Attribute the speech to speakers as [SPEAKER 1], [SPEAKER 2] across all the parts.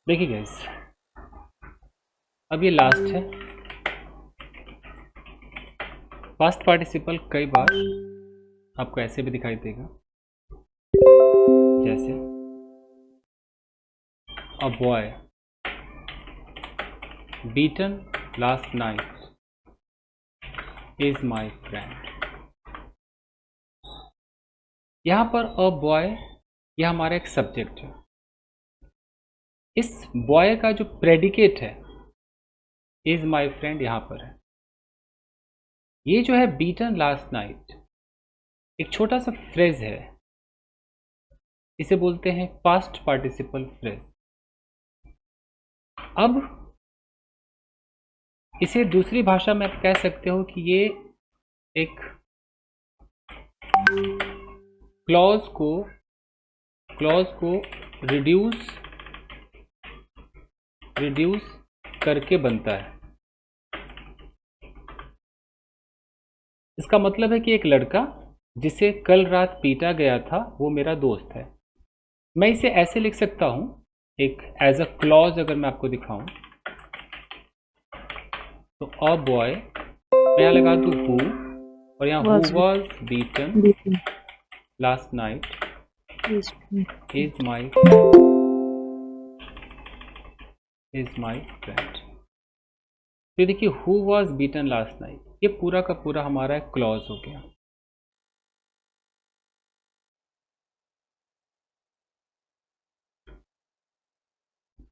[SPEAKER 1] देखिए गाइस, अब ये लास्ट है। पास्ट पार्टिसिपल कई बार आपको ऐसे भी दिखाई देगा, जैसे a boy beaten last night is my friend. यहाँ पर अ बॉय यह हमारा एक सब्जेक्ट है। इस बॉय का जो प्रेडिकेट है इज माई फ्रेंड यहाँ पर है। ये जो है बीटन लास्ट नाइट एक छोटा सा फ्रेज है, इसे बोलते हैं पास्ट पार्टिसिपल फ्रेज। अब इसे दूसरी भाषा में आप कह सकते हो कि ये एक क्लॉज को रिड्यूस करके बनता है। इसका मतलब है कि एक लड़का जिसे कल रात पीटा गया था वो मेरा दोस्त है। मैं इसे ऐसे लिख सकता हूं, एक एज अ क्लॉज अगर मैं आपको दिखाऊं तो अ बॉय, मैं यहाँ लगा दूं हु, और यहाँ who was beaten last night is my friend. तो देखिए who was beaten last night, ये पूरा का पूरा हमारा क्लॉज हो गया।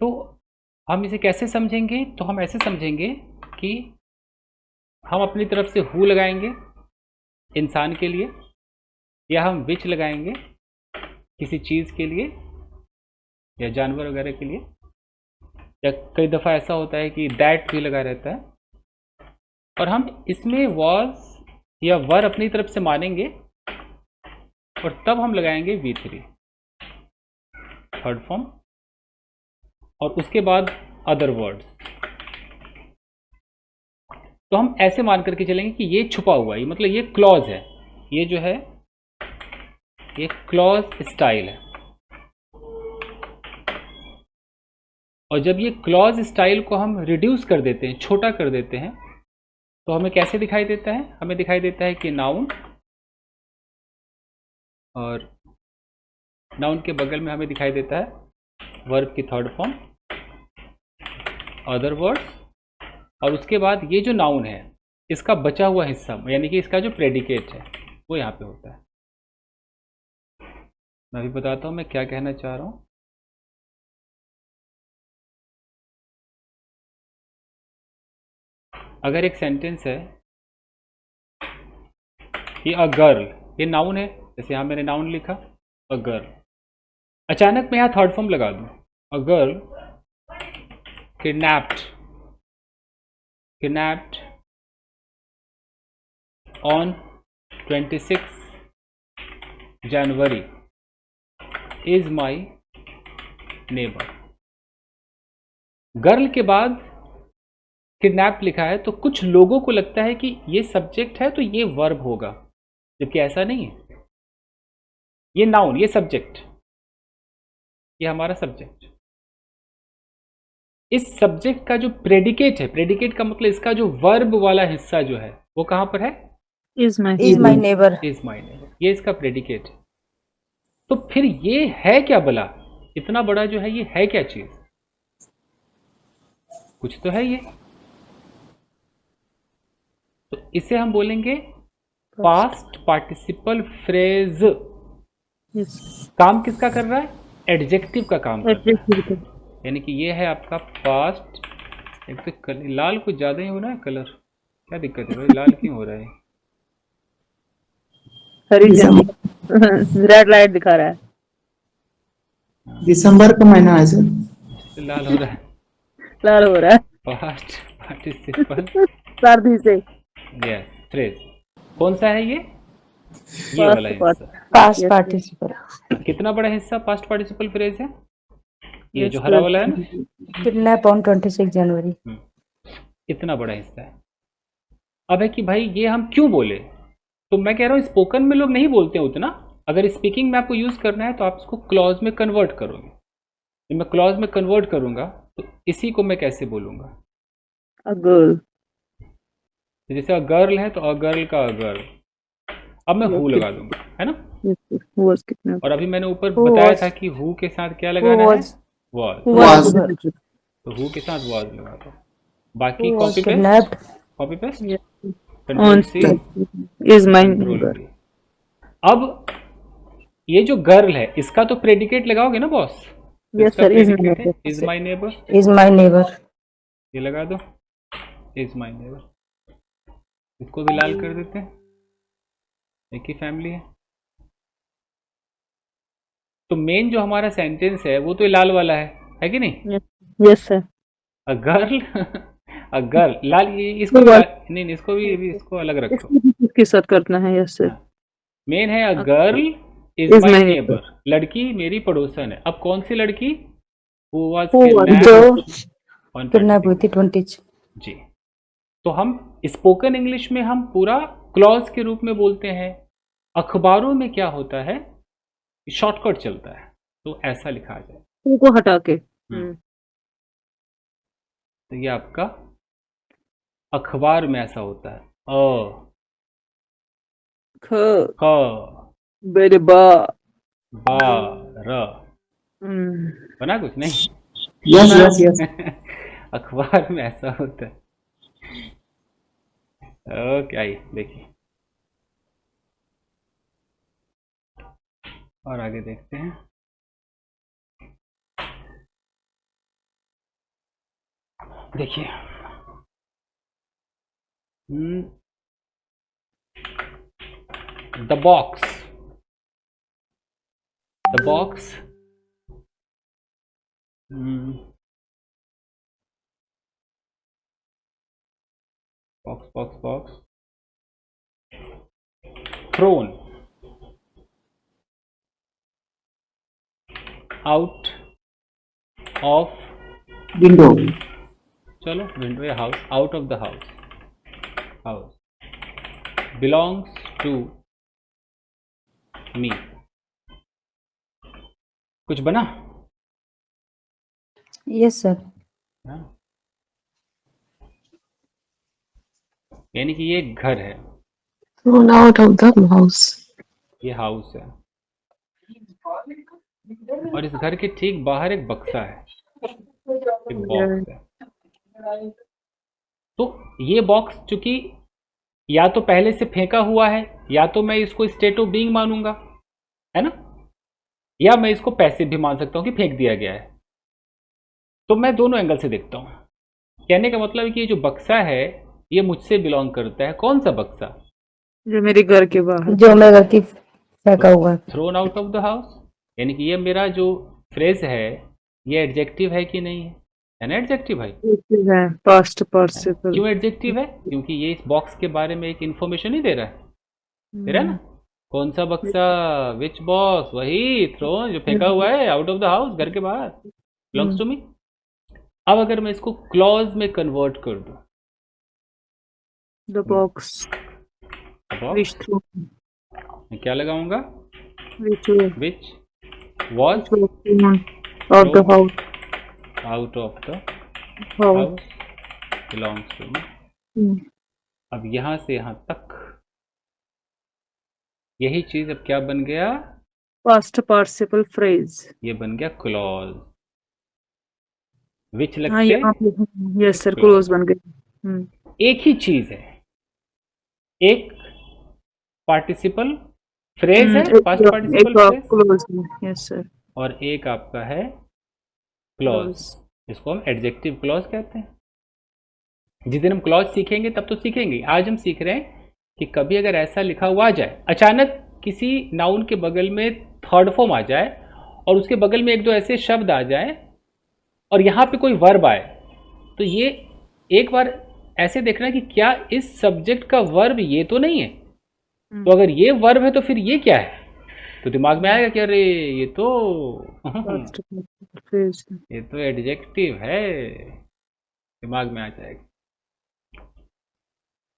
[SPEAKER 1] तो हम इसे कैसे समझेंगे? तो हम ऐसे समझेंगे कि हम अपनी तरफ से हु लगाएंगे इंसान के लिए, या हम विच लगाएंगे किसी चीज़ के लिए या जानवर वगैरह के लिए, या कई दफ़ा ऐसा होता है कि दैट भी लगा रहता है। और हम इसमें वॉज या वर अपनी तरफ से मानेंगे और तब हम लगाएंगे V3 थर्ड फॉर्म, और उसके बाद अदर वर्ड्स। तो हम ऐसे मान करके चलेंगे कि ये छुपा हुआ है, मतलब ये क्लॉज है, ये जो है ये क्लॉज स्टाइल है। और जब ये क्लॉज स्टाइल को हम रिड्यूस कर देते हैं, छोटा कर देते हैं, तो हमें कैसे दिखाई देता है? हमें दिखाई देता है कि नाउन, और नाउन के बगल में हमें दिखाई देता है वर्ब की थर्ड फॉर्म, अदर वर्ड्स, और उसके बाद ये जो नाउन है इसका बचा हुआ हिस्सा, यानी कि इसका जो प्रेडिकेट है वो यहाँ पे होता है। मैं भी बताता हूँ मैं क्या कहना चाह रहा हूँ। अगर एक सेंटेंस है कि अ गर्ल, ये नाउन है, जैसे यहाँ मैंने नाउन लिखा अ गर्ल, अचानक मैं यहाँ थर्ड फॉर्म लगा दूँ, a girl kidnapped on 26 January is my neighbour. Girl के बाद किडनैप लिखा है तो कुछ लोगों को लगता है कि ये सब्जेक्ट है तो ये वर्ब होगा, जबकि ऐसा नहीं है। ये नाउन, ये सब्जेक्ट, ये हमारा सब्जेक्ट। इस सब्जेक्ट का जो प्रेडिकेट है, प्रेडिकेट का मतलब इसका जो वर्ब वाला हिस्सा जो है वो कहां पर है?
[SPEAKER 2] Is my neighbour.
[SPEAKER 1] ये इसका प्रेडिकेट है। तो फिर ये है क्या भला? इतना बड़ा जो है ये है क्या चीज? कुछ तो है ये। तो इसे हम बोलेंगे पास्ट पार्टिसिपल फ्रेज। काम किसका कर रहा है? एडजेक्टिव का काम कर रहा है। यानी कि ये है आपका पास्ट। एक तो लाल कुछ ज्यादा ही हो रहा है कलर, क्या दिक्कत है भाई? लाल क्यों हो रहा है?
[SPEAKER 2] रेड लाइट दिखा रहा है।
[SPEAKER 3] दिसंबर का महीना है सर,
[SPEAKER 1] तो लाल हो रहा है।
[SPEAKER 2] लाल हो रहा है
[SPEAKER 1] पास्ट पार्टिसिपल
[SPEAKER 2] सर्दी से।
[SPEAKER 1] Yes phrase. कौन सा है ये वाला हिस्सा।
[SPEAKER 4] Past participle.
[SPEAKER 1] कितना बड़ा हिस्सा पास्ट पार्टिसिपल फ्रेज है? ये जो हरा वाला है ना,
[SPEAKER 4] किडनैप ऑन 26 जनवरी।
[SPEAKER 1] इतना बड़ा हिस्सा है। अब है कि भाई ये हम क्यों बोले? तो मैं कह रहा हूँ स्पोकन में लोग नहीं बोलते हैं उतना। अगर स्पीकिंग में आपको यूज करना है तो आप इसको क्लॉज में कन्वर्ट करोगे। जब मैं क्लॉज में कन्वर्ट करूंगा तो इसी को मैं कैसे बोलूंगा?
[SPEAKER 2] A girl.
[SPEAKER 1] तो जैसे अ गर्ल है तो अ गर्ल का अ गर्ल, अब मैं हु
[SPEAKER 2] Okay.
[SPEAKER 1] लगा दूंगा, है ना?
[SPEAKER 2] Yes, sir. Who was kidnapped?
[SPEAKER 1] और अभी मैंने ऊपर
[SPEAKER 4] Who
[SPEAKER 1] बताया
[SPEAKER 4] was
[SPEAKER 1] था कि हु के साथ क्या
[SPEAKER 4] who
[SPEAKER 1] लगाना है?
[SPEAKER 4] was
[SPEAKER 1] was.
[SPEAKER 4] who
[SPEAKER 2] Was.
[SPEAKER 4] was
[SPEAKER 1] तो हु के साथ वॉज लगा दो। बाकी
[SPEAKER 4] who was
[SPEAKER 1] copy paste,
[SPEAKER 4] kidnapped?
[SPEAKER 1] Copy paste,
[SPEAKER 2] Yes.
[SPEAKER 1] Control
[SPEAKER 2] On
[SPEAKER 1] C,
[SPEAKER 2] is my
[SPEAKER 1] control
[SPEAKER 2] neighbor.
[SPEAKER 1] V. अब ये जो गर्ल है इसका तो प्रेडिकेट लगाओगे ना बॉस? तो
[SPEAKER 2] Yes,
[SPEAKER 1] इसका
[SPEAKER 2] sir. Is my
[SPEAKER 1] प्रेडिकेट है
[SPEAKER 2] neighbor.
[SPEAKER 1] Is my neighbour,
[SPEAKER 4] Is my neighbor.
[SPEAKER 1] ये लगा दो, इज माई नेबर। इसको भी लाल कर देते हैं, एक ही फैमिली है। तो मेन जो हमारा सेंटेंस है वो तो ये लाल वाला है कि नहीं?
[SPEAKER 2] Yes. Yes, sir.
[SPEAKER 1] A girl a girl लाल, ये इसको भी नहीं, इसको भी इसको अलग रखो।
[SPEAKER 2] इसके साथ करना है। Yes, sir.
[SPEAKER 1] मेन है a girl is
[SPEAKER 2] Is
[SPEAKER 1] my
[SPEAKER 2] my
[SPEAKER 1] neighbour,
[SPEAKER 2] neighbor.
[SPEAKER 1] लड़की मेरी पड़ोसन है। अब कौन सी लड़की? Who was
[SPEAKER 2] Who was
[SPEAKER 1] kidnapped
[SPEAKER 4] जो
[SPEAKER 1] ऑन
[SPEAKER 4] किडनैप हुई थी 20।
[SPEAKER 1] जी। तो हम स्पोकन इंग्लिश में हम पूरा क्लॉज के रूप में बोलते हैं। अखबारों में क्या होता है, शॉर्टकट चलता है, तो ऐसा लिखा जाए।
[SPEAKER 2] who को हटा के?
[SPEAKER 1] तो ये आपका अखबार में ऐसा होता है। अ
[SPEAKER 2] ख
[SPEAKER 1] क
[SPEAKER 2] बेरे बा.
[SPEAKER 1] बा र बना कुछ नहीं?
[SPEAKER 2] Yes, yes, yes.
[SPEAKER 1] अखबार में ऐसा होता है। ओके, आइए देखिए और आगे देखते हैं। देखिए the box, the box box box box thrown out of
[SPEAKER 2] Window.
[SPEAKER 1] चलो विंडो या house, out of the house, house belongs to me. कुछ बना?
[SPEAKER 4] Yes, sir.
[SPEAKER 1] हाँ? यानी कि ये घर है,
[SPEAKER 3] Thrown out of the house.
[SPEAKER 1] ये हाउस है, और इस घर के ठीक बाहर एक बक्सा है, एक बॉक्स है। तो ये बॉक्स चूंकि या तो पहले से फेंका हुआ है, या तो मैं इसको स्टेट ऑफ बीइंग मानूंगा, है ना, या मैं इसको पैसिव भी मान सकता हूं कि फेंक दिया गया है। तो मैं दोनों एंगल से देखता हूं। कहने का मतलब है कि ये जो बक्सा है ये मुझसे बिलोंग करता है। कौन सा बक्सा?
[SPEAKER 2] जो मेरे घर के बाहर.
[SPEAKER 4] जो मैं गलती फेंका हुआ है।
[SPEAKER 1] Throne out of the house, यानी कि ये मेरा जो फ्रेज है ये एडजेक्टिव है कि नहीं है ना? एडजेक्टिव भाई,
[SPEAKER 2] है. Past participle.
[SPEAKER 1] क्यों एडजेक्टिव है? क्योंकि ये इस बॉक्स के बारे में एक इंफॉर्मेशन नहीं दे रहा है, दे रहा है ना? कौन सा बक्सा? Which box? वही थ्रोन जो फेंका हुआ है आउट ऑफ द हाउस, घर के बाहर, बिलोंग्स टू मी। अब अगर मैं इसको क्लॉज में कन्वर्ट कर दूं,
[SPEAKER 2] The box. Which through.
[SPEAKER 1] मैं क्या लगाऊंगा?
[SPEAKER 2] Which
[SPEAKER 1] which was
[SPEAKER 2] thrown out the house.
[SPEAKER 1] Out of the
[SPEAKER 2] House.
[SPEAKER 1] House, belongs to me.
[SPEAKER 2] Hmm.
[SPEAKER 1] अब यहां से यहां तक यही चीज अब क्या बन गया?
[SPEAKER 2] Past participle phrase.
[SPEAKER 1] ये बन गया क्लॉज। विच लग
[SPEAKER 2] हाँ,
[SPEAKER 1] के
[SPEAKER 2] यहाँ पे. Yes, sir.
[SPEAKER 1] Clause.
[SPEAKER 2] Close बन गए.
[SPEAKER 1] एक ही चीज है, एक पार्टिसिपल फ्रेज है, past participle phrase,
[SPEAKER 2] close. Yes, sir.
[SPEAKER 1] और एक आपका है क्लॉज,
[SPEAKER 2] Clause.
[SPEAKER 1] जिसको हम एडजेक्टिव क्लॉज कहते हैं। जिस दिन हम क्लॉज सीखेंगे तब तो सीखेंगे। आज हम सीख रहे हैं कि कभी अगर ऐसा लिखा हुआ आ जाए, अचानक किसी नाउन के बगल में थर्ड फॉर्म आ जाए और उसके बगल में एक दो ऐसे शब्द आ जाए और यहाँ पे कोई वर्ब आए, तो ये एक बार ऐसे देखना कि क्या इस सब्जेक्ट का वर्ब ये तो नहीं है। तो अगर ये वर्ब है तो फिर ये क्या है, तो दिमाग में आएगा कि अरे ये तो
[SPEAKER 2] Past participle phrase.
[SPEAKER 1] ये तो एडजेक्टिव है, दिमाग में आ जाएगा।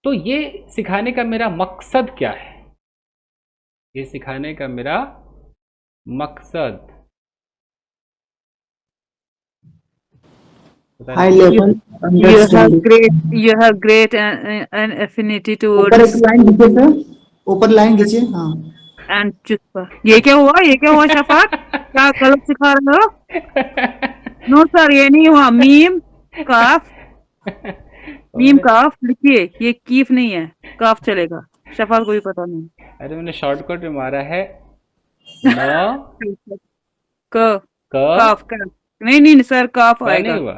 [SPEAKER 1] तो ये सिखाने का मेरा मकसद क्या है? ये सिखाने का मेरा मकसद पता
[SPEAKER 3] high
[SPEAKER 1] नहीं।
[SPEAKER 3] level understanding.
[SPEAKER 2] you have great an affinity
[SPEAKER 3] ऊपर एक
[SPEAKER 2] towards
[SPEAKER 3] लाइन खींचे सर, ऊपर लाइन खींचे, हाँ।
[SPEAKER 2] and चुप्पा। ये क्या हुआ शफात, क्या गलत सिखा रहे हो? नो सर, ये नहीं हुआ। मीम काफ, मीम काफ लिखिए, ये कीफ नहीं है, काफ चलेगा। शफात को भी पता नहीं।
[SPEAKER 1] अरे मैंने शॉर्टकट में मारा है न
[SPEAKER 2] क
[SPEAKER 1] क
[SPEAKER 2] काफ का नहीं सर, काफ
[SPEAKER 1] का नहीं
[SPEAKER 2] आएगा।
[SPEAKER 1] हुआ।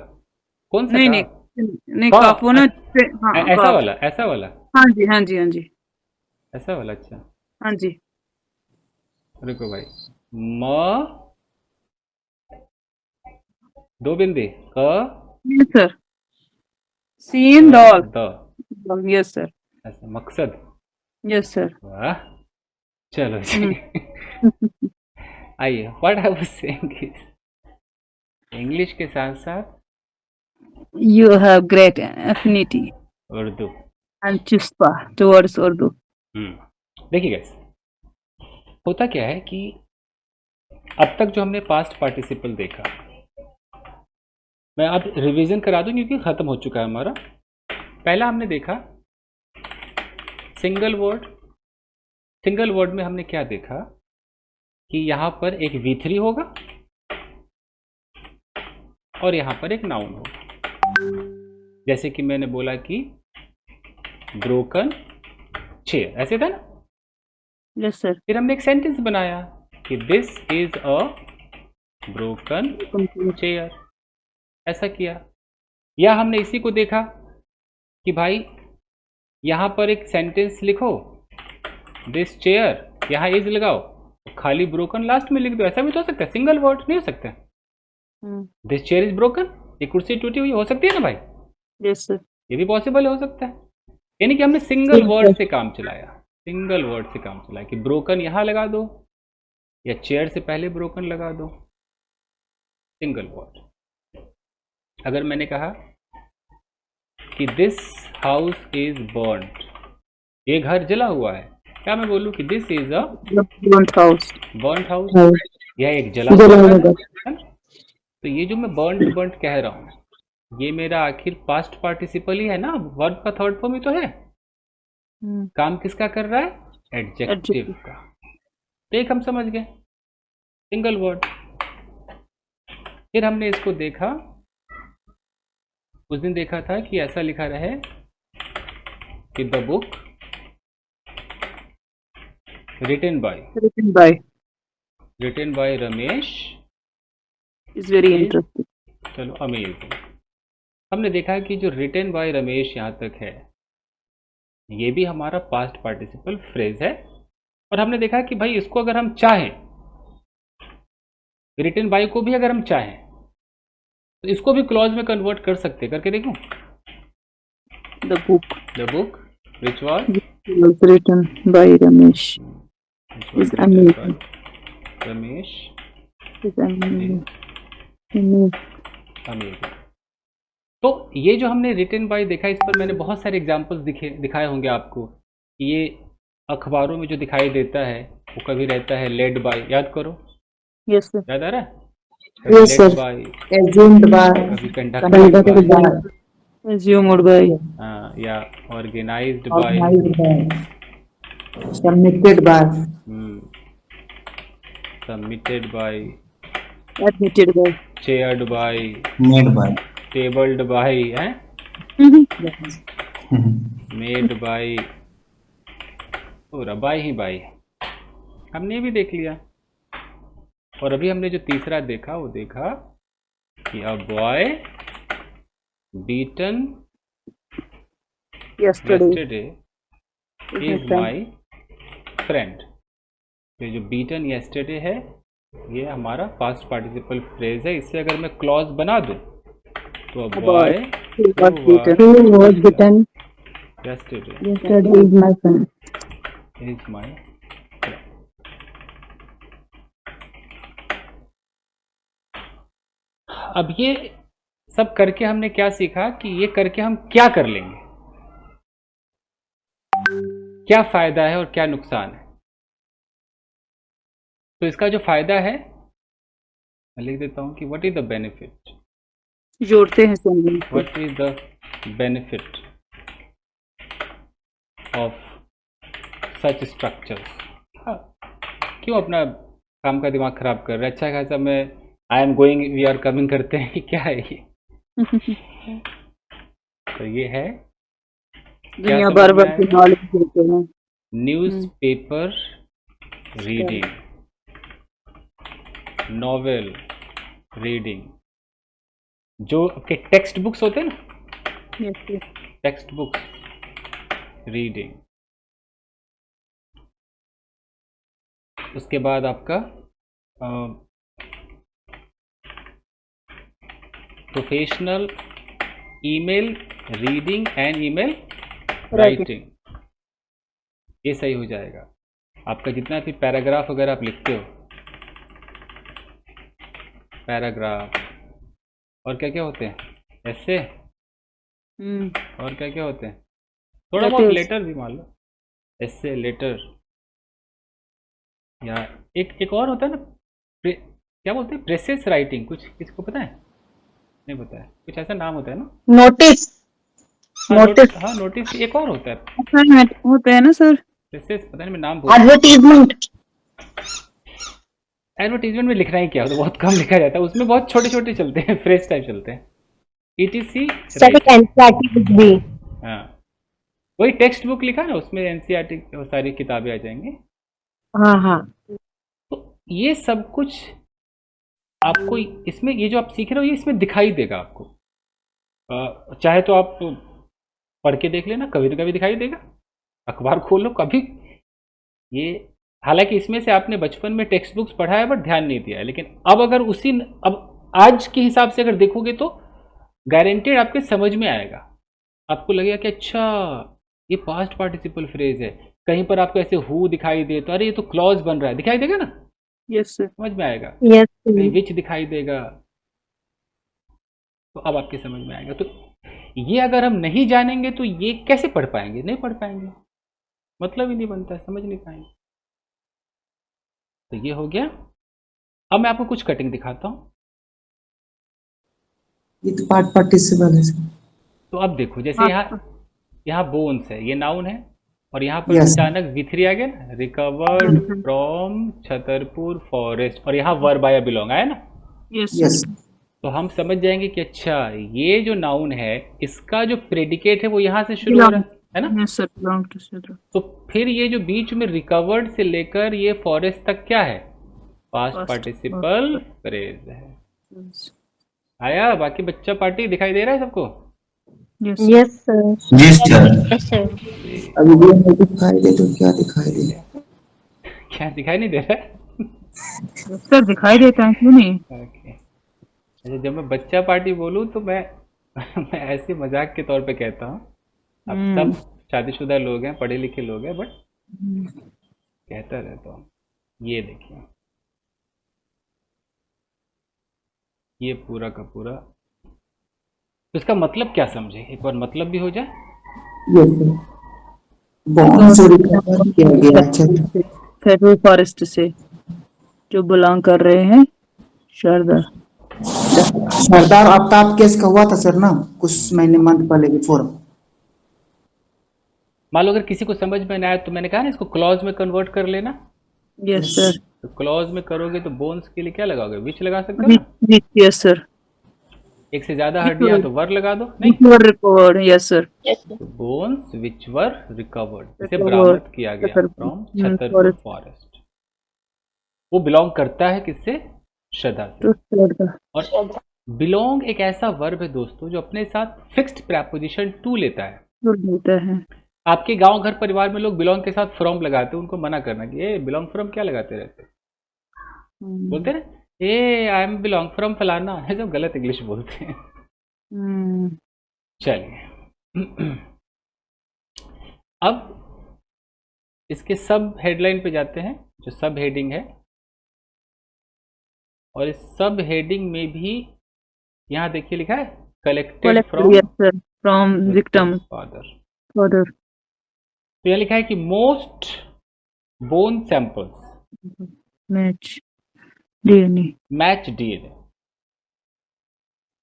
[SPEAKER 1] कौन सा
[SPEAKER 2] नहीं
[SPEAKER 1] का?
[SPEAKER 2] नहीं नहीं,
[SPEAKER 1] का
[SPEAKER 2] काफ होना। हाँ
[SPEAKER 1] ऐसा
[SPEAKER 2] काफ।
[SPEAKER 1] वाला, ऐसा वाला,
[SPEAKER 2] हाँ जी हाँ जी हाँ जी
[SPEAKER 1] ऐसा वाला। अच्छा
[SPEAKER 2] हाँ जी।
[SPEAKER 1] रुको भाई। म दो बिंदी क
[SPEAKER 2] यस सर। सीन डॉल।
[SPEAKER 1] द,
[SPEAKER 2] यस सर।
[SPEAKER 1] ऐसा मकसद।
[SPEAKER 2] Yes sir.
[SPEAKER 1] वाह, चलो जी। आइए, what I was saying is English के साथ साथ
[SPEAKER 2] You have great affinity
[SPEAKER 1] उर्दू।
[SPEAKER 2] and chispa towards Urdu.
[SPEAKER 1] देखिए गाइस, होता क्या है कि अब तक जो हमने पास्ट पार्टिसिपल देखा, मैं अब रिवीजन करा दूं क्योंकि खत्म हो चुका है हमारा। पहला हमने देखा सिंगल वर्ड। सिंगल वर्ड में हमने क्या देखा कि यहां पर एक V3 होगा और यहां पर एक नाउन होगा। जैसे कि मैंने बोला कि ब्रोकन चेयर, ऐसे था ना।
[SPEAKER 2] Yes sir.
[SPEAKER 1] फिर हमने एक सेंटेंस बनाया कि this is a broken chair, ऐसा किया। या हमने इसी को देखा कि भाई यहां पर एक सेंटेंस लिखो, दिस चेयर, यहां इज लगाओ, खाली ब्रोकन लास्ट में लिख दो। ऐसा भी तो हो सकता है, सिंगल वर्ड नहीं हो सकता। दिस चेयर इज ब्रोकन, ये कुर्सी टूटी हुई हो सकती है ना भाई।
[SPEAKER 2] Yes sir.
[SPEAKER 1] ये भी पॉसिबल हो सकता है। यानी कि हमने सिंगल वर्ड से काम चलाया, सिंगल वर्ड से काम चलाया कि ब्रोकन यहां लगा दो या चेयर से पहले ब्रोकन लगा दो, सिंगल वर्ड। अगर मैंने कहा कि दिस हाउस इज बर्न्ड, ये घर जला हुआ है, क्या मैं बोलूं कि this is a
[SPEAKER 2] Burnt house.
[SPEAKER 1] Burned house, यह एक जला हुआ घर है। तो ये जो मैं बर्न्ड बर्न्ड कह रहा हूं, ये मेरा आखिर पास्ट पार्टिसिपल ही है ना, वर्ब का थर्ड फॉर्म ही तो है। काम किसका कर रहा है? एडजेक्टिव का। तो एक हम समझ गए, सिंगल वर्ड। फिर हमने इसको देखा, उस दिन देखा था कि ऐसा लिखा रहे कि the book written by Ramesh
[SPEAKER 2] It's very interesting.
[SPEAKER 1] चलो अमेजिंग। हमने देखा कि जो रिटन बाय रमेश यहाँ तक है, ये भी हमारा पास्ट पार्टिसिपल फ्रेज है। और हमने देखा कि भाई इसको अगर हम चाहें, रिटन बाय को भी अगर हम चाहें तो इसको भी क्लॉज में कन्वर्ट कर सकते हैं। करके देखो,
[SPEAKER 2] The book
[SPEAKER 1] which was
[SPEAKER 2] written by Ramesh is amazing.
[SPEAKER 1] Ramesh
[SPEAKER 2] Is amazing.
[SPEAKER 1] Amazing. तो ये जो हमने रिटन बाय देखा, इस पर मैंने बहुत सारे एग्जांपल्स दिखाए होंगे आपको। ये अखबारों में जो दिखाई देता है वो कभी रहता है लेड बाय, याद करो।
[SPEAKER 2] Yes sir.
[SPEAKER 1] याद आ रहा है?
[SPEAKER 3] Yes, sir.
[SPEAKER 1] By,
[SPEAKER 3] Assumed by,
[SPEAKER 1] कभी conducted
[SPEAKER 3] conducted
[SPEAKER 1] by,
[SPEAKER 3] by,
[SPEAKER 2] Assumed by.
[SPEAKER 1] या organised by,
[SPEAKER 3] organized by, submitted by,
[SPEAKER 1] submitted by,
[SPEAKER 2] Admitted by.
[SPEAKER 1] Chaired by,
[SPEAKER 5] made by.
[SPEAKER 1] Tabled by, हैं, made by, पूरा by ही by. हमने ये भी देख लिया। और अभी हमने जो तीसरा देखा वो देखा कि a boy beaten yesterday is my friend। ये जो बीटन yesterday है, ये हमारा पास्ट पार्टिसिपल फ्रेज है। इससे अगर मैं क्लॉज बना दूं तो a boy
[SPEAKER 3] who was bitten
[SPEAKER 1] yesterday
[SPEAKER 3] yesterday is my friend.
[SPEAKER 1] is my friend। अब ये सब करके हमने क्या सीखा कि ये करके हम क्या कर लेंगे, क्या फायदा है और क्या नुकसान है। तो इसका जो फायदा है मैं लिख देता हूं कि व्हाट इज द बेनिफिट।
[SPEAKER 2] जोड़ते हैं सेंटेंस को।
[SPEAKER 1] What is the benefit of such structures. क्यों अपना काम का दिमाग खराब कर रहे हैं? अच्छा खासा मैं I am going we are coming करते हैं, क्या है ये? तो ये है, क्या
[SPEAKER 2] दुनिया
[SPEAKER 1] समझ
[SPEAKER 2] भर
[SPEAKER 1] में
[SPEAKER 2] भर के
[SPEAKER 1] आएगा?
[SPEAKER 2] नॉलेज देते हैं।
[SPEAKER 1] न्यूज़पेपर रीडिंग, नॉवेल रीडिंग, जो आपके टेक्स्ट बुक्स होते हैं ना,
[SPEAKER 2] Yes, yes.
[SPEAKER 1] Text books reading. उसके बाद आपका professional email reading and email writing, ये सही हो जाएगा। आपका जितना भी पैराग्राफ वगैरह आप लिखते हो, पैराग्राफ, और क्या क्या होते हैं, ऐसे, और क्या क्या होते हैं, थोड़ा बहुत
[SPEAKER 2] Letters.
[SPEAKER 1] लेटर भी मान लो, ऐसे लेटर, या एक और होता है ना, क्या बोलते हैं, प्रेसेस राइटिंग, कुछ किसको पता है? नहीं पता है, कुछ ऐसा नाम होता है ना।
[SPEAKER 3] Notice. Notice.
[SPEAKER 1] हाँ नोटिस, एक और होता है
[SPEAKER 2] Assignment होते हैं ना सर।
[SPEAKER 1] प्रेसेस, पता नहीं मैं नाम भूल।
[SPEAKER 3] Advertisement.
[SPEAKER 1] एडवर्टीजमेंट में लिखना ही क्या होता है, बहुत कम लिखा जाता है उसमें, बहुत छोटे छोटे चलते हैं, फ्रेश टाइप चलते हैं। ETC
[SPEAKER 3] NCERT कुछ भी.
[SPEAKER 1] हाँ, वही टेक्स्ट बुक लिखा ना, उसमें NCERT सारी किताबें आ जाएंगी।
[SPEAKER 3] हाँ.
[SPEAKER 1] तो ये सब कुछ आपको इसमें, ये जो आप सीख रहे हो, ये इसमें दिखाई देगा आपको। चाहे तो आप पढ़ के देख लेना, कभी ना कभी दिखाई देगा, अखबार खोल लो कभी। ये हालांकि इसमें से आपने बचपन में टेक्स्ट बुक्स पढ़ा है बट ध्यान नहीं दिया है, लेकिन अब अगर अब आज के हिसाब से अगर देखोगे तो गारंटेड आपके समझ में आएगा। आपको लगेगा कि अच्छा ये पास्ट पार्टिसिपल फ्रेज है, कहीं पर आपको ऐसे हु दिखाई दे तो अरे ये तो क्लॉज बन रहा है, दिखाई देगा ना,
[SPEAKER 2] यस सर।
[SPEAKER 1] समझ में आएगा।
[SPEAKER 3] Yes.
[SPEAKER 1] कहीं विच दिखाई देगा, तो अब आपके समझ में आएगा। तो ये अगर हम नहीं जानेंगे तो ये कैसे पढ़ पाएंगे? नहीं पढ़ पाएंगे, मतलब ही नहीं बनता है, समझ नहीं पाएंगे। तो ये हो गया। अब मैं आपको कुछ कटिंग दिखाता हूँ।
[SPEAKER 3] ये तो पार्ट पार्टिसिपल है.
[SPEAKER 1] तो अब देखो, जैसे यहाँ बोन्स है, ये नाउन है, और यहाँ पर
[SPEAKER 3] Yes.
[SPEAKER 1] अचानक V3 आ गया ना, रिकवर्ड फ्रॉम छतरपुर फॉरेस्ट, और यहाँ वर्ब आया बिलोंग आया ना,
[SPEAKER 3] Yes.
[SPEAKER 1] तो हम समझ जाएंगे कि अच्छा ये जो नाउन है इसका जो प्रेडिकेट है वो यहाँ से शुरू हो रहा है ना।
[SPEAKER 2] Yes sir, belong to sir.
[SPEAKER 1] तो फिर ये जो बीच में रिकवर्ड से लेकर ये फॉरेस्ट तक क्या है, पास्ट
[SPEAKER 2] Past
[SPEAKER 1] पार्टिसिपल फ्रेज है। आया, बाकी बच्चा पार्टी दिखाई दे रहा है सबको?
[SPEAKER 3] Yes sir.
[SPEAKER 5] जी सर।
[SPEAKER 3] अभी ये नहीं दिखाई दे तो क्या दिखाई दे?
[SPEAKER 1] क्या दिखाई नहीं दे रहा है?
[SPEAKER 2] सर दिखाई देता है, क्यों नहीं?
[SPEAKER 1] ओके, अच्छा, जब मैं बच्चा पार्टी बोलूँ तो मैं मैं ऐसे मजाक के तौर पे कहता हूँ। अब सब शादीशुदा लोग हैं, पढ़े लिखे लोग हैं, बट कहता रहता हूँ। ये देखिए, ये पूरा का पूरा, तो इसका मतलब क्या समझे, एक बार मतलब भी हो जाए।
[SPEAKER 3] Yes sir. बॉन्ड से रिकवर किया गया. अच्छा.
[SPEAKER 2] फेडरल फॉरेस्ट से जो बिलोंग कर रहे हैं शारदा।
[SPEAKER 3] सरदार आफ्ताब केस का हुआ था सर ना, कुछ महीने मंथ पहले बिफोर.
[SPEAKER 1] मान लो अगर किसी को समझ में ना आए तो मैंने कहा ना, इसको क्लॉज में कन्वर्ट कर लेना।
[SPEAKER 2] Yes sir.
[SPEAKER 1] तो क्लॉज में करोगे तो बोन्स के लिए क्या लगाओगे, विच लगा सकते हो ना।
[SPEAKER 2] Yes sir.
[SPEAKER 1] एक से ज्यादा हड्डियां तो वर लगा दो, नहीं
[SPEAKER 2] recovered. Yes sir.
[SPEAKER 1] Bones which were recovered, इसे
[SPEAKER 2] Recovered.
[SPEAKER 1] बरामद किया गया
[SPEAKER 2] छतरपुर.
[SPEAKER 1] From Chhatarpur forest. वो बिलोंग करता है किससे, श्रद्धा से। और बिलोंग एक ऐसा वर्ब है दोस्तों जो अपने साथ फिक्स्ड प्रेपोजिशन टू लेता है। आपके गांव घर परिवार में लोग बिलोंग के साथ फ्रॉम लगाते हैं, उनको मना करना कि ए बिलोंग फ्रॉम क्या लगाते रहते, बोलते ना ए आई एम बिलोंग फ्रॉम फलाना, है जब गलत इंग्लिश बोलते हैं। चलिए अब इसके सब हेडलाइन पे जाते हैं, जो सब हेडिंग है, और इस सब हेडिंग में भी यहाँ देखिए लिखा है collected
[SPEAKER 2] from victim
[SPEAKER 1] father.
[SPEAKER 2] Father.
[SPEAKER 1] तो यहाँ लिखा है कि most bone samples
[SPEAKER 2] match DNA.
[SPEAKER 1] Match DNA.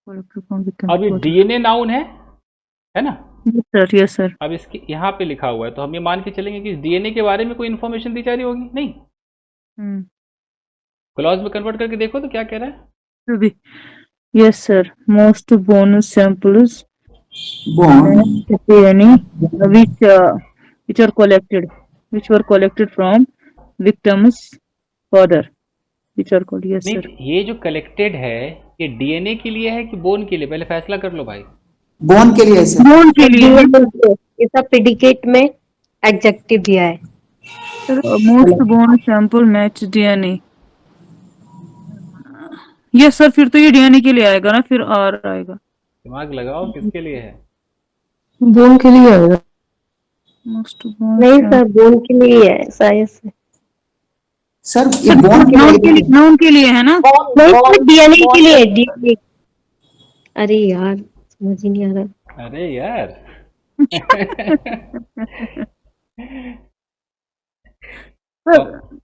[SPEAKER 2] collected from victims'
[SPEAKER 1] अब ये
[SPEAKER 2] body.
[SPEAKER 1] डीएनए नाउन है ना?
[SPEAKER 2] Yes sir, yes sir.
[SPEAKER 1] अब इसके यहाँ पे लिखा हुआ है तो हम ये मान के चलेंगे कि डीएनए के बारे में कोई इन्फॉर्मेशन दी जा रही होगी? नहीं।
[SPEAKER 2] Hmm.
[SPEAKER 1] क्लॉज में कन्वर्ट करके देखो तो क्या कह रहा है?
[SPEAKER 2] To be. Yes sir. Most bone samples
[SPEAKER 3] Bone.
[SPEAKER 2] DNA which were collected from victims' father, which are called. Yes
[SPEAKER 1] नहीं,
[SPEAKER 2] sir.
[SPEAKER 1] ये जो कलेक्टेड है ये डीएनए के लिए है कि बोन के लिए? पहले फैसला कर लो भाई।
[SPEAKER 3] बोन के लिए सर।
[SPEAKER 2] Bone के लिए
[SPEAKER 5] इसका प्रेडिकेट में एडजेक्टिव दिया है।
[SPEAKER 2] sir. Most bone sample match DNA. Yes sir, फिर तो ये डीएनए के लिए आएगा ना, फिर आर आएगा।
[SPEAKER 1] दिमाग लगाओ, किसके लिए है?
[SPEAKER 2] बोन के लिए आएगा।
[SPEAKER 5] नहीं सर, बोन के लिए है शायद से।
[SPEAKER 3] सर ये बोन के लिए,
[SPEAKER 2] नाउन के लिए है ना?
[SPEAKER 5] नहीं, डीएनए के लिए, डीएनए। अरे यार समझ ही नहीं आ रहा।
[SPEAKER 1] अरे यार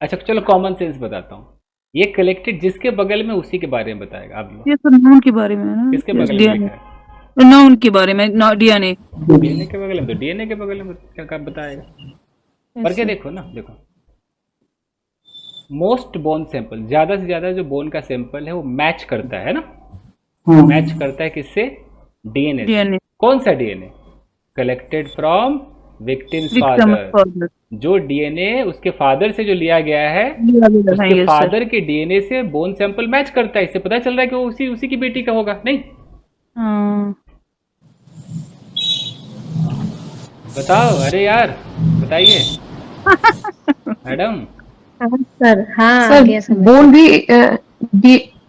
[SPEAKER 1] अच्छा चलो कॉमन सेंस बताता हूँ। ये कलेक्टेड जिसके बगल में उसी के बारे में बताएगा। आप
[SPEAKER 2] ये तो नाउन के बारे में है ना?
[SPEAKER 1] किसके बगल में लिखा है?
[SPEAKER 2] नाउन के बारे में, डीएनए।
[SPEAKER 1] डीएनए के बगल में, तो डीएनए के बगल में क्या बताएगा? पर क्या देखो ना, देखो मोस्ट बोन सैंपल, ज्यादा से ज्यादा जो बोन का सैंपल है वो मैच करता है ना? मैच करता है किससे? डीएनए। कौन सा DNA? Collected from victims father. जो डीएनए उसके फादर से जो लिया गया है, उसके फादर के डीएनए से बोन सैंपल मैच करता है। इससे पता चल रहा है कि वो उसी की बेटी का होगा। नहीं बताओ, अरे यार बताइए मैडम।
[SPEAKER 5] सर हाँ
[SPEAKER 6] सर बोन भी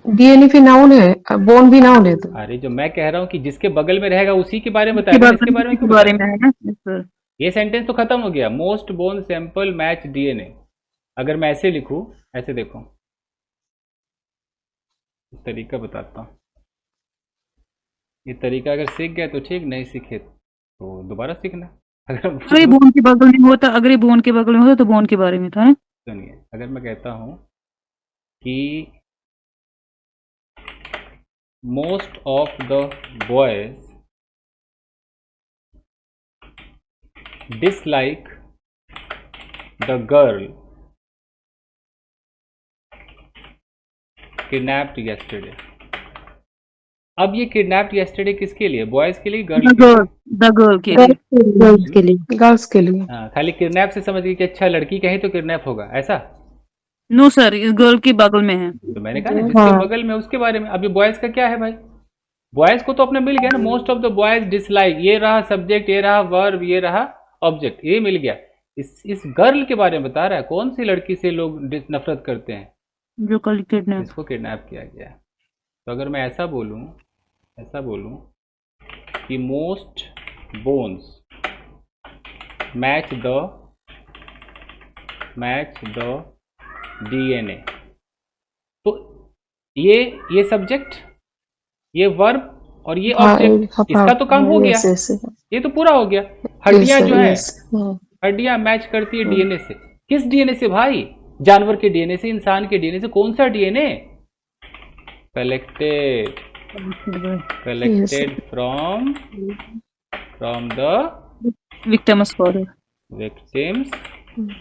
[SPEAKER 6] डीएनए भी नाउन है, बोन भी नाउन है। तो
[SPEAKER 1] अरे जो मैं कह रहा हूँ कि जिसके बगल में रहेगा उसी के बारे में बताएगा, इसके बारे में क्यों बताएगा? ये सेंटेंस तो खत्म हो गया। Most bone sample match DNA. अगर मैं ऐसे लिखूं, ऐसे देखो, तरीका बताता हूँ। ये तरीका अगर सीख गए तो ठीक, नहीं सीखे तो दोबारा सीखना।
[SPEAKER 2] अगर बोन के बगल में होता, अगर बोन के बगल में होता तो बोन के बारे में था ना?
[SPEAKER 1] सुनिए, अगर मैं कहता हूँ कि most of the boys dislike the girl kidnapped yesterday। अब ये kidnapped yesterday किसके लिए? बॉयज के लिए, गर्ल के लिए?
[SPEAKER 6] गर्ल्स के लिए।
[SPEAKER 1] हाँ, खाली किडनैप से समझ गई कि अच्छा लड़की कहीं तो किडनैप होगा, ऐसा?
[SPEAKER 2] नो सर, इस गर्ल के बगल में है।
[SPEAKER 1] तो मैंने कहा ना जिसके बगल में उसके बारे में। अभी बॉयज का क्या है भाई? बॉयज को तो अपने मिल गया ना, most of the boys dislike, ये रहा सब्जेक्ट, ये रहा वर्ब, ये रहा ऑब्जेक्ट, ये मिल गया। इस गर्ल के बारे में बता रहा है। कौन सी लड़की से लोग नफरत करते हैं?
[SPEAKER 2] जो कल किडनैप,
[SPEAKER 1] इसको किडनैप किया गया है। तो अगर मैं ऐसा बोलूं कि most bones match the DNA, तो ये सब्जेक्ट, ये वर्ब और ये ऑब्जेक्ट, इसका तो काम हो गया। ये तो पूरा हो गया। हड्डियां जो है, हड्डियां मैच करती है डीएनए से। किस डीएनए से भाई? जानवर के डीएनए से, इंसान के डीएनए से। कौन सा DNA? Collected from the
[SPEAKER 2] victims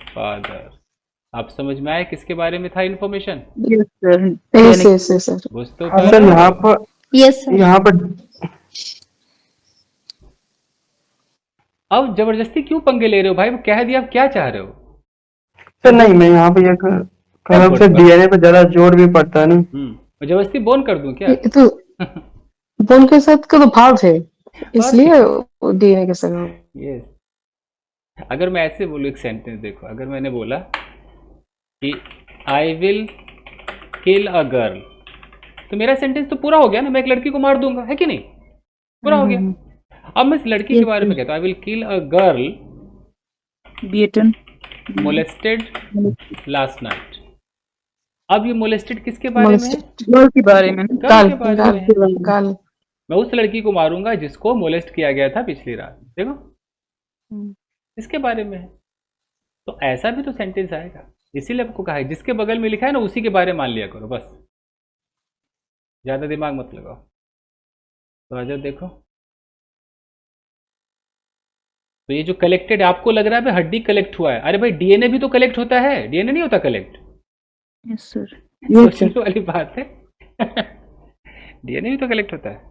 [SPEAKER 1] father. आप समझ में आए किसके बारे में था इन्फॉर्मेशन?
[SPEAKER 6] सर
[SPEAKER 1] बुझ तो
[SPEAKER 7] सर यहाँ पर,
[SPEAKER 5] यस
[SPEAKER 7] यहाँ पर
[SPEAKER 1] अब जबरदस्ती क्यों पंगे ले रहे हो भाई? वो कह दिया, अब क्या चाह रहे हो?
[SPEAKER 7] सर नहीं, मैं यहाँ पे ये कह रहा हूँ सर, डीएनए पे ज्यादा जोर भी पड़ता है ना।
[SPEAKER 1] जबरदस्ती बोन कर दूं क्या?
[SPEAKER 6] तो बोन के साथ का तो भाव है, इसलिए डीएनए के साथ।
[SPEAKER 1] यस। अगर मैं ऐसे बोलूं, एक सेंटेंस देखो, अगर मैंने बोला कि I will kill a girl, तो मेरा सेंटेंस तो पूरा हो गया ना। मैं एक लड़की को मार दूंगा, है कि नहीं? पूरा हो गया। अब मैं इस लड़की के बारे में कहता हूँ, I will kill a girl
[SPEAKER 2] beaten
[SPEAKER 1] molested last night. अब ये मोलेस्टेड किसके बारे में है?
[SPEAKER 2] गर्ल के बारे में।
[SPEAKER 1] मैं उस लड़की को मारूंगा जिसको मोलेस्ट किया गया था पिछली रात। देखो इसके बारे में है। तो ऐसा भी तो सेंटेंस आएगा। इसीलिए आपको कहा है जिसके बगल में लिखा है ना उसी के बारे में मान लिया करो, बस। ज्यादा दिमाग मत लगाओ। तो आजा देखो, तो ये जो कलेक्टेड आपको लग रहा है भाई हड्डी कलेक्ट हुआ है, अरे भाई डीएनए भी तो कलेक्ट होता है, डीएनए नहीं होता कलेक्ट?
[SPEAKER 2] Yes sir.
[SPEAKER 1] सोचने वाली बात है। डीएनए भी तो कलेक्ट होता है।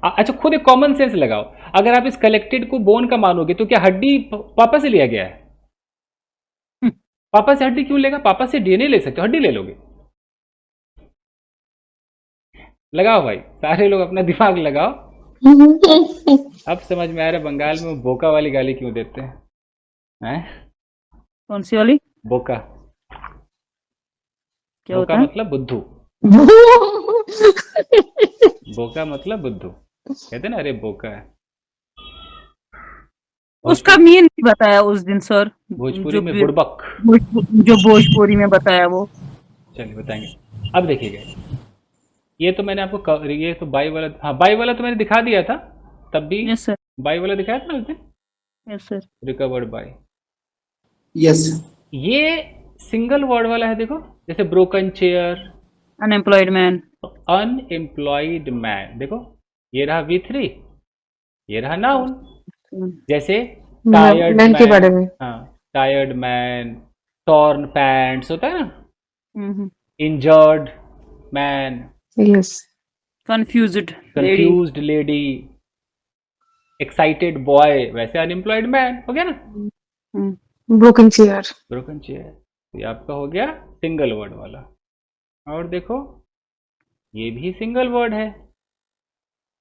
[SPEAKER 1] अच्छा खुद एक कॉमन सेंस लगाओ, अगर आप इस कलेक्टेड को बोन का मानोगे तो क्या हड्डी पापा से लिया गया है? पापा से हड्डी क्यों लेगा? पापा से डीएनए ले सकते हो, हड्डी ले लोगे? लगाओ भाई, सारे लोग अपना दिमाग लगाओ। अब समझ में आ रहा है बंगाल में वो बोका वाली गाली क्यों देते हैं, हैं?
[SPEAKER 2] कौन सी वाली?
[SPEAKER 1] बोका।
[SPEAKER 2] क्या
[SPEAKER 1] बोका
[SPEAKER 2] होता है?
[SPEAKER 1] मतलब बुद्धू। बोका मतलब बुद्धू, कहते ना, अरे बोका है।
[SPEAKER 2] उसका मीन नहीं बताया उस दिन सर,
[SPEAKER 1] भोजपुरी में बुड़बक।
[SPEAKER 2] जो भोजपुरी में बताया वो।
[SPEAKER 1] चलिए बताएंगे। अब देखिएगा, ये तो मैंने आपको ये तो बाई वाला, हाँ बाई वाला तो मैंने दिखा दिया था तब भी।
[SPEAKER 2] Yes sir.
[SPEAKER 1] बाई वाला दिखाया था ना उस दिन,
[SPEAKER 2] yes sir.
[SPEAKER 1] Recovered by.
[SPEAKER 3] Yes
[SPEAKER 1] ये सिंगल वर्ड वाला है, देखो जैसे broken chair,
[SPEAKER 2] unemployed man.
[SPEAKER 1] Unemployed man, देखो ये रहा V3, ये रहा नाउन। जैसे टायर्ड
[SPEAKER 6] मैन के बारे
[SPEAKER 1] मैन,
[SPEAKER 6] में।
[SPEAKER 1] हाँ टायर्ड मैन, टॉर्न पैंट्स होता है ना,
[SPEAKER 2] yes.
[SPEAKER 1] Injured man,
[SPEAKER 2] confused
[SPEAKER 1] confused lady, excited boy, वैसे अनएम्प्लॉयड मैन हो गया ना।
[SPEAKER 6] Broken chair.
[SPEAKER 1] ब्रोकन चेयर, ये आपका हो गया सिंगल वर्ड वाला। और देखो ये भी सिंगल वर्ड है,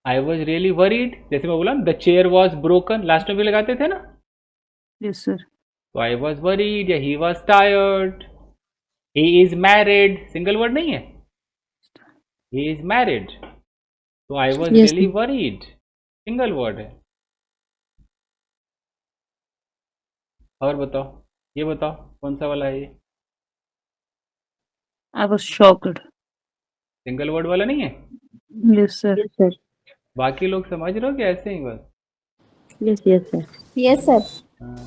[SPEAKER 1] आई वॉज रियली वरीड, जैसे मैं बोला the chair was broken, last में भी लगाते थे ना।
[SPEAKER 2] Yes sir.
[SPEAKER 1] तो आई वॉज वरीड या he was tired, he is married, single word नहीं है, ही इज मैरिड, तो I was
[SPEAKER 5] Yes,
[SPEAKER 1] really worried, single word है। और बताओ, ये बताओ कौन सा वाला है ये?
[SPEAKER 2] I was shocked.
[SPEAKER 1] Single word वाला नहीं है?
[SPEAKER 2] Yes sir.
[SPEAKER 5] yes sir,
[SPEAKER 1] बाकी लोग समझ रहे हो कि ऐसे ही बस?
[SPEAKER 5] yes sir,
[SPEAKER 4] yes sir.
[SPEAKER 1] हाँ।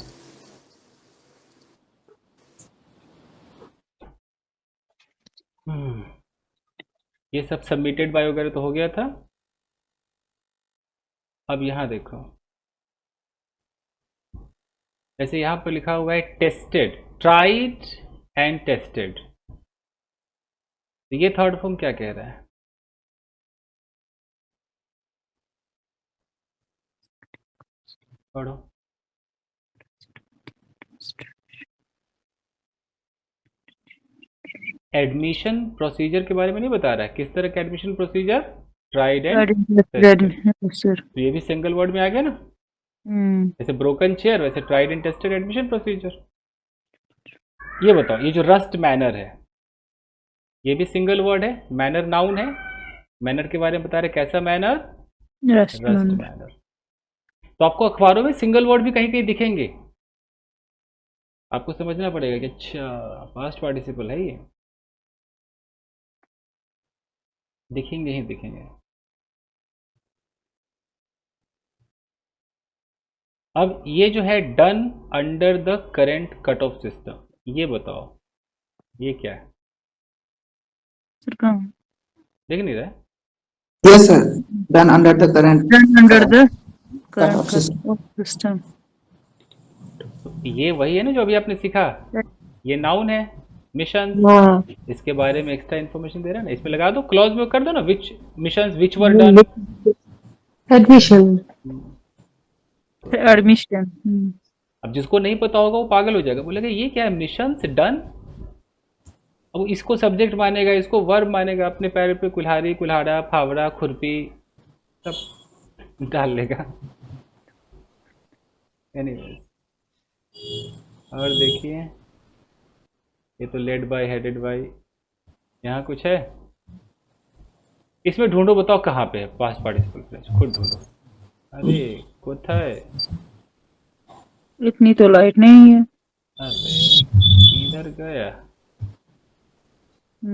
[SPEAKER 1] ये सब सबमिटेड बाय वगैरह तो हो गया था। अब यहाँ देखो, जैसे यहाँ पर लिखा हुआ है टेस्टेड, ट्राइड एंड टेस्टेड, तो ये थर्ड फॉर्म क्या कह रहा है? पढ़ो। एडमिशन प्रोसीजर के बारे में नहीं बता रहा है, किस तरह का admission procedure? Tried and tested,
[SPEAKER 2] sir.
[SPEAKER 1] तो ये भी सिंगल वर्ड में आ गया ना। जैसे ब्रोकन चेयर, वैसे tried and tested admission procedure. ये बताओ, ये जो रस्ट मैनर है, ये भी सिंगल वर्ड है, मैनर नाउन है, मैनर के बारे में बता रहे कैसा मैनर? Rust manner. तो आपको अखबारों में सिंगल वर्ड भी कहीं कहीं दिखेंगे, आपको समझना पड़ेगा कि अच्छा पास्ट पार्टिसिपल है ये, दिखेंगे ही दिखेंगे। अब ये जो है done under the current cut off system, ये बताओ ये क्या है?
[SPEAKER 2] सर कहाँ?
[SPEAKER 1] देख नहीं रहा?
[SPEAKER 3] Yes sir, done under the current
[SPEAKER 2] under the
[SPEAKER 3] cut off
[SPEAKER 2] system.
[SPEAKER 1] ये वही है ना जो अभी आपने सीखा, ये नाउन है, मिशन,
[SPEAKER 5] हाँ,
[SPEAKER 1] इसके बारे में एक्स्ट्रा इन्फॉर्मेशन दे रहा है ना, इसमें लगा दो, क्लॉज में कर दो ना, which missions which were done.
[SPEAKER 6] Admission.
[SPEAKER 2] Admission.
[SPEAKER 1] अब जिसको नहीं पता होगा वो पागल हो जाएगा, बोलेगा ये क्या है मिशंस डन, अब इसको सब्जेक्ट मानेगा, इसको वर्ब मानेगा, अपने पैर पे कुल्हाड़ी, कुल्हाड़ा, फावड़ा, खुरपी सब डाल लेगा। एनीवेज, और देखिए ये तो लेड बाय, हेडेड बाय, यहाँ कुछ है इसमें, ढूंढो बताओ कहाँ पे है पास्ट पार्टिसिपल फ्रेज, खुद ढूंढो। अरे कोথায়?
[SPEAKER 2] इतनी तो लाइट नहीं है।
[SPEAKER 1] अरे इधर गया,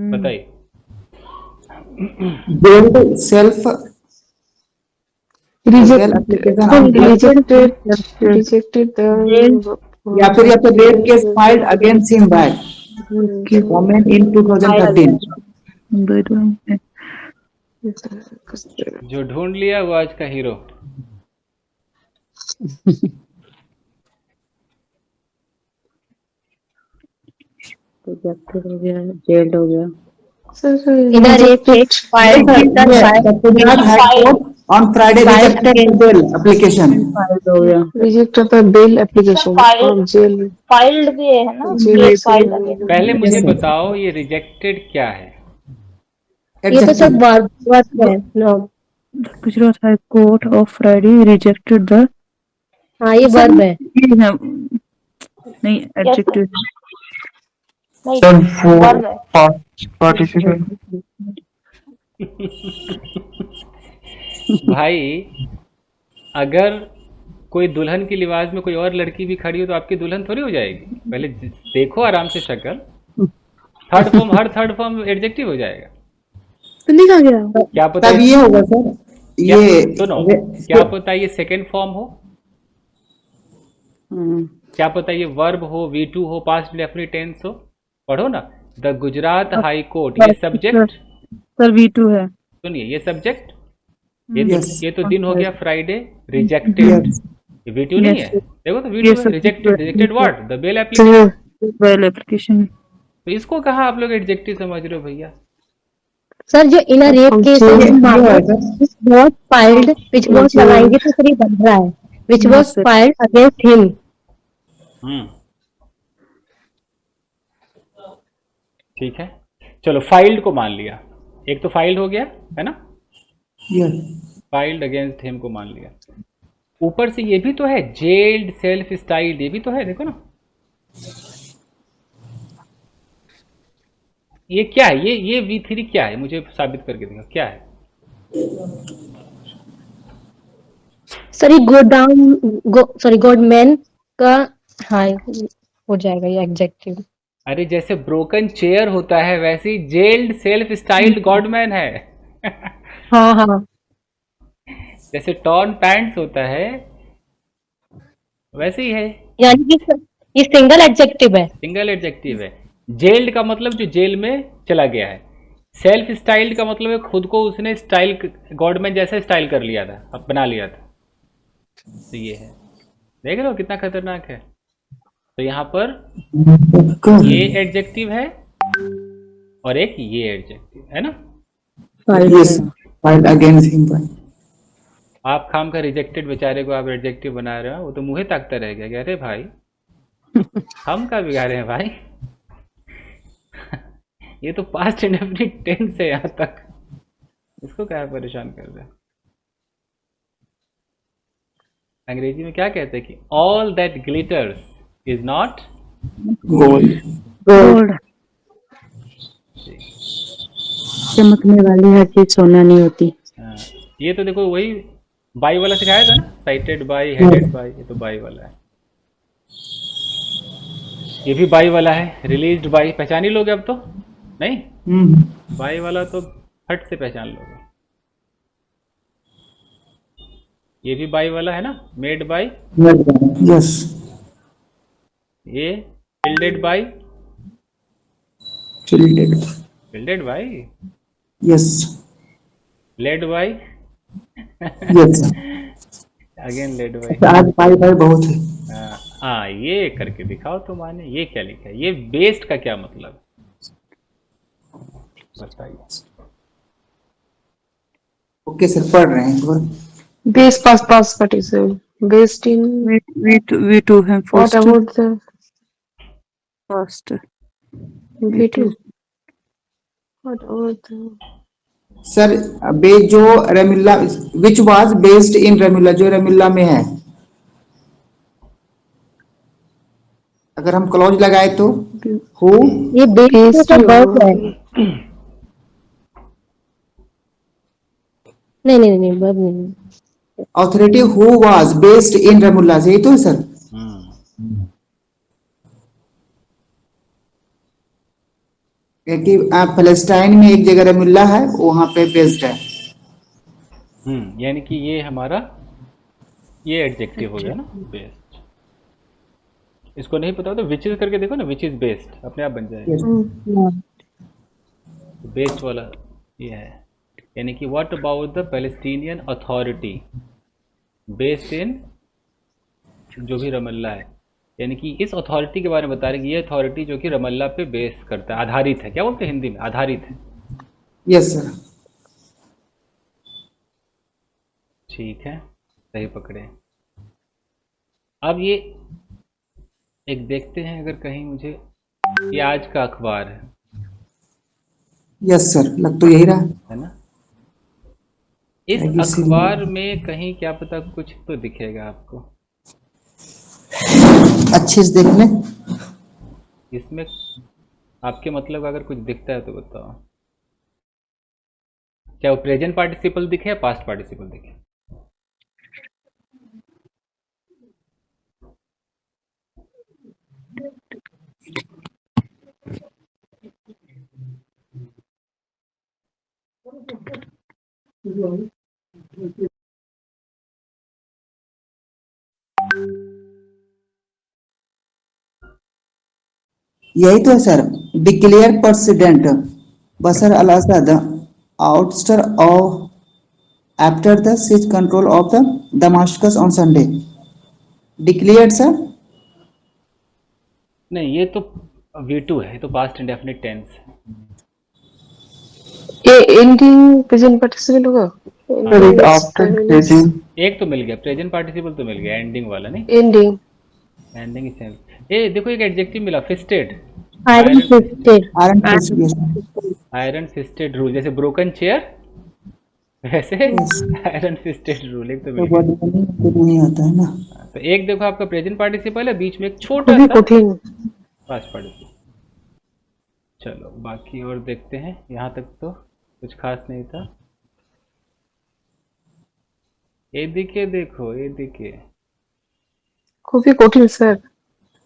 [SPEAKER 1] बताइए।
[SPEAKER 3] build self
[SPEAKER 6] रिजेक्टेड
[SPEAKER 3] या फिर rape case filed against him by women in 2013।
[SPEAKER 1] जो ढूंढ लिया वो आज का हीरो।
[SPEAKER 2] रिजेक्टेड हो गया, जेल्ड हो गया।
[SPEAKER 6] सर
[SPEAKER 5] इधर एक
[SPEAKER 6] rejected
[SPEAKER 5] filed after
[SPEAKER 3] The Gujarat High Court on Friday rejected the bail application.
[SPEAKER 2] File हो गया।
[SPEAKER 6] reject the bail application from jail
[SPEAKER 8] filed भी है ना,
[SPEAKER 6] jail
[SPEAKER 8] केस
[SPEAKER 6] ऐसे
[SPEAKER 8] फाइल
[SPEAKER 6] हो
[SPEAKER 8] अगेन।
[SPEAKER 6] गया।
[SPEAKER 1] पहले मुझे
[SPEAKER 3] sir.
[SPEAKER 1] बताओ ये रिजेक्टेड क्या है?
[SPEAKER 5] ये तो सब
[SPEAKER 3] Adjective.
[SPEAKER 5] वर्ब है। No,
[SPEAKER 2] Gujarat high court of Friday rejected the,
[SPEAKER 5] हाँ ये वर्ब है।
[SPEAKER 2] ये है नहीं, एडजेक्टिव।
[SPEAKER 8] नहीं,
[SPEAKER 7] सर वो
[SPEAKER 8] वर्ब है।
[SPEAKER 7] पार्टिसिपेंट
[SPEAKER 1] भाई अगर कोई दुल्हन की लिबास में कोई और लड़की भी खड़ी हो तो आपकी दुल्हन थोड़ी हो जाएगी? पहले देखो आराम से शक्ल। थर्ड फॉर्म, हर थर्ड फॉर्म एडजेक्टिव हो जाएगा। क्या पता
[SPEAKER 3] तब ये होगा सर,
[SPEAKER 1] क्या,
[SPEAKER 3] ये
[SPEAKER 1] सुनो, क्या पता ये सेकेंड फॉर्म हो, क्या पता ये वर्ब हो, V2 हो, पास्ट इंडेफिनिट टेंस हो। पढ़ो ना, द गुजरात हाई कोर्ट, ये सब्जेक्ट
[SPEAKER 2] सर V2 है।
[SPEAKER 1] सुनिए, ये सब्जेक्ट,
[SPEAKER 3] Yes.
[SPEAKER 1] ये तो दिन हो गया फ्राइडे, रिजेक्टेड, ये V2 नहीं है। देखो तो V2 है, rejected, rejected what? The bail application.
[SPEAKER 2] Bail application.
[SPEAKER 1] तो इसको कहाँ आप लोग एडजेक्टिव समझ रहे हो भैया?
[SPEAKER 5] सर जो in rape case was filed which was लगाएंगे तो फिर ये बन रहा है which was filed against him.
[SPEAKER 1] ठीक है, चलो फाइल्ड को मान लिया, एक तो फाइल्ड हो गया है ना,
[SPEAKER 3] Yes.
[SPEAKER 1] फाइल्ड अगेंस्ट हिम को मान लिया। ऊपर से ये भी तो है, जेल्ड, सेल्फ स्टाइल्ड, ये भी तो है, देखो ना। ये क्या है? ये V3 क्या है? मुझे साबित करके देखो क्या है।
[SPEAKER 5] सर ये गो डाउन सॉरी गॉडमैन का हाँ हो जाएगा ये एग्जेक्टिव।
[SPEAKER 1] अरे जैसे ब्रोकन चेयर होता है वैसे ही जेल्ड सेल्फ स्टाइल्ड गॉडमैन है।
[SPEAKER 5] हाँ हाँ
[SPEAKER 1] जैसे टॉर्न पैंट्स होता है वैसे ही है,
[SPEAKER 5] यानी कि ये सिंगल एडजेक्टिव है।
[SPEAKER 1] सिंगल एडजेक्टिव है। जेल्ड का मतलब जो जेल में चला गया है, सेल्फ स्टाइल्ड का मतलब है खुद को उसने स्टाइल, गॉडमैन जैसा स्टाइल कर लिया था, अब बना लिया था। तो ये है, देख रहे हो कितना खतरनाक है। तो यहाँ पर ये एडजेक्टिव है और एक ये एडजेक्टिव है ना।
[SPEAKER 3] Yes. Filed against him.
[SPEAKER 1] आप खाम का रिजेक्टेड बेचारे को आप एडजेक्टिव बना रहे हो, वो तो मुंह ताकता रह गया। अरे भाई हम का बिगाड़े हैं भाई। ये तो पास्ट इंडेफिनिट टेंस है यहाँ तक, इसको क्या परेशान कर रहे हैं। अंग्रेजी में क्या कहते हैं कि all that glitters is not
[SPEAKER 3] Gold.
[SPEAKER 2] Gold. चमकने वाली हर चीज सोना नहीं होती।
[SPEAKER 1] ये तो देखो वही बाई वाला सिखाया था ना, साइटेड बाई, हेडेड बाई, ये तो बाई वाला है। ये भी बाई वाला है, रिलीज्ड बाई, पहचान ही लोगे अब तो नहीं। बाई वाला तो फट से पहचान लोगे। ये भी बाई वाला है ना, मेड बाई।
[SPEAKER 3] Yes.
[SPEAKER 1] ये fielded by,
[SPEAKER 3] Fielded.
[SPEAKER 1] Fielded by,
[SPEAKER 3] Yes.
[SPEAKER 1] Led by,
[SPEAKER 3] Yes.
[SPEAKER 1] Again led by.
[SPEAKER 3] आज भाई बहुत है।
[SPEAKER 1] हाँ ये करके दिखाओ तो माने। ये क्या लिखा है? ये बेस्ड का क्या मतलब है बताइए।
[SPEAKER 3] ओके सर, पढ़ रहे हैं एक बार।
[SPEAKER 6] base past past participle based in
[SPEAKER 2] V2 है
[SPEAKER 6] what
[SPEAKER 2] first.
[SPEAKER 6] about the
[SPEAKER 2] first
[SPEAKER 6] V2 what about the
[SPEAKER 3] sir जो रेमुला, विच वाज बेस्ड इन रेमुला, जो रेमुला में है, अगर हम क्लॉज लगाए तो हु
[SPEAKER 5] ये बेस का वर्ब है। नहीं वर्ब नहीं।
[SPEAKER 3] Authority who was based in रेमुला, यही तो है सर। क्योंकि फलस्टाइन में एक जगह रेमुला है, वहां पे बेस्ड है।
[SPEAKER 1] यानी कि ये हमारा ये एडजेक्टिव हो गया ना, बेस्ड। इसको नहीं पता तो विच इज करके देखो ना, विच इज बेस्ड अपने आप बन जाएगा। बेस्ड वाला ये है। यानी कि what about the Palestinian authority based in जो भी रमल्ला है, यानी कि इस अथॉरिटी के बारे में बता रहे हैं कि ये अथॉरिटी जो कि रमल्ला पे बेस करता है, आधारित है, क्या बोलते हैं हिंदी में, आधारित है।
[SPEAKER 3] Yes sir.
[SPEAKER 1] ठीक है, सही पकड़े। अब ये एक देखते हैं, अगर कहीं मुझे, ये आज का अखबार है
[SPEAKER 3] यस सर, लग तो यही रहा।
[SPEAKER 1] है ना। इस
[SPEAKER 3] ABC
[SPEAKER 1] अखबार में कहीं क्या पता कुछ तो दिखेगा आपको,
[SPEAKER 3] अच्छे से देख लें।
[SPEAKER 1] इसमें आपके मतलब का अगर कुछ दिखता है तो बताओ। क्या वो प्रेजेंट पार्टिसिपल दिखे या पास्ट पार्टिसिपल दिखे?
[SPEAKER 3] यही तो है sir. Declare president Bashar al Assad ouster of after the seize control of the Damascus on Sunday. Declared sir.
[SPEAKER 1] नहीं, ये तो V2 है, ये तो पास्ट इंडेफिनिट टेंस है।
[SPEAKER 6] ये एंडिंग प्रेजेंट पार्टिसिपल होगा।
[SPEAKER 7] सर एक आफ्टर स्टेजिंग,
[SPEAKER 1] एक तो मिल गया, प्रेजेंट पार्टिसिपल तो मिल गया, एंडिंग वाला नहीं,
[SPEAKER 6] एंडिंग
[SPEAKER 1] एंडिंग सेम। ये देखो एक एडजेक्टिव मिला, fisted,
[SPEAKER 5] iron fisted.
[SPEAKER 3] Iron fist.
[SPEAKER 1] Iron fisted rule, जैसे ब्रोकन चेयर वैसे आयरन फिस्टेड रूल एक तो मिल गया।
[SPEAKER 3] नहीं आता है ना।
[SPEAKER 1] तो एक देखो आपका प्रेजेंट पार्टिसिपल है, बीच में एक छोटा
[SPEAKER 6] काफी
[SPEAKER 1] सा
[SPEAKER 6] कठिन।
[SPEAKER 1] Past participle. चलो बाकी और देखते हैं, यहाँ तक तो कुछ खास नहीं था। এদিকে देखो, এদিকে
[SPEAKER 6] খুবই কঠিন স্যার,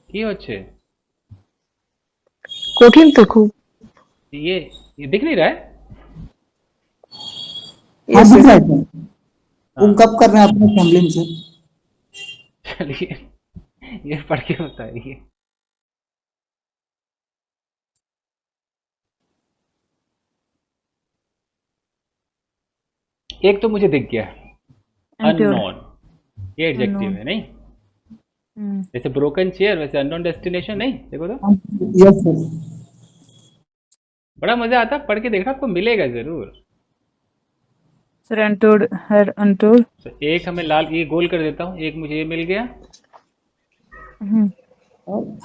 [SPEAKER 1] কি হচ্ছে?
[SPEAKER 6] কঠিন তো খুব।
[SPEAKER 1] ये दिख नहीं रहा है?
[SPEAKER 3] हाँ
[SPEAKER 6] Yes,
[SPEAKER 3] दिख
[SPEAKER 6] yes.
[SPEAKER 3] रहा है सर। तुम कब कर रहे हैं अपने फैमिली में सर?
[SPEAKER 1] चलिए ये पढ़ के बताइए। एक तो मुझे दिख गया, अननोन, ये एडजेक्टिव है नहीं? जैसे ब्रोकन चेयर वैसे अननोन डेस्टिनेशन नहीं, देखो तो
[SPEAKER 3] यस सर।
[SPEAKER 1] बड़ा मजा आता, पढ़ के देखना, आपको मिलेगा जरूर।
[SPEAKER 2] सर अनटोल्ड, हर अनटोल्ड।
[SPEAKER 1] तो एक हमें लाल, ये गोल कर देता हूँ, एक मुझे ये मिल गया।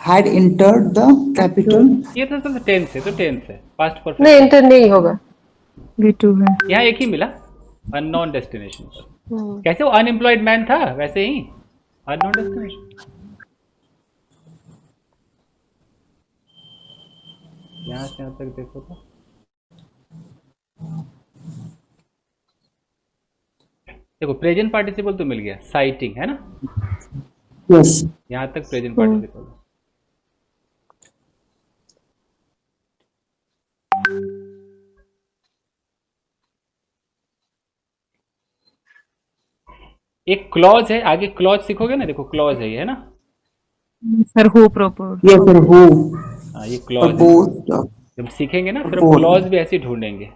[SPEAKER 3] Had entered the capital।
[SPEAKER 1] ये तो टेंस है, तो टेंस है, पास्ट
[SPEAKER 6] नहीं
[SPEAKER 1] परफेक्ट।
[SPEAKER 6] इंटर नहीं होगा।
[SPEAKER 2] B2 है।
[SPEAKER 1] यहाँ एक ही मिला, अननोन डेस्टिनेशन पर। कैसे वो अनएम्प्लॉयड मैन था वैसे ही अननोन डेस्टिनेशन। यहाँ से यहाँ तक देखो तो देखो प्रेजेंट पार्टिसिपल तो मिल गया, साइटिंग है ना,
[SPEAKER 3] यस।
[SPEAKER 1] यहाँ तक प्रेजेंट पार्टिसिपल। एक क्लॉज है, आगे क्लॉज सीखोगे ना, देखो क्लॉज है ये, है ना।
[SPEAKER 2] सर हो प्रॉपर।
[SPEAKER 3] Yes sir. हो
[SPEAKER 1] हाँ ये क्लॉज है।
[SPEAKER 3] प्रपोज।
[SPEAKER 1] जब सीखेंगे ना फिर
[SPEAKER 3] Propose।
[SPEAKER 1] क्लॉज भी ऐसे ढूंढेंगे।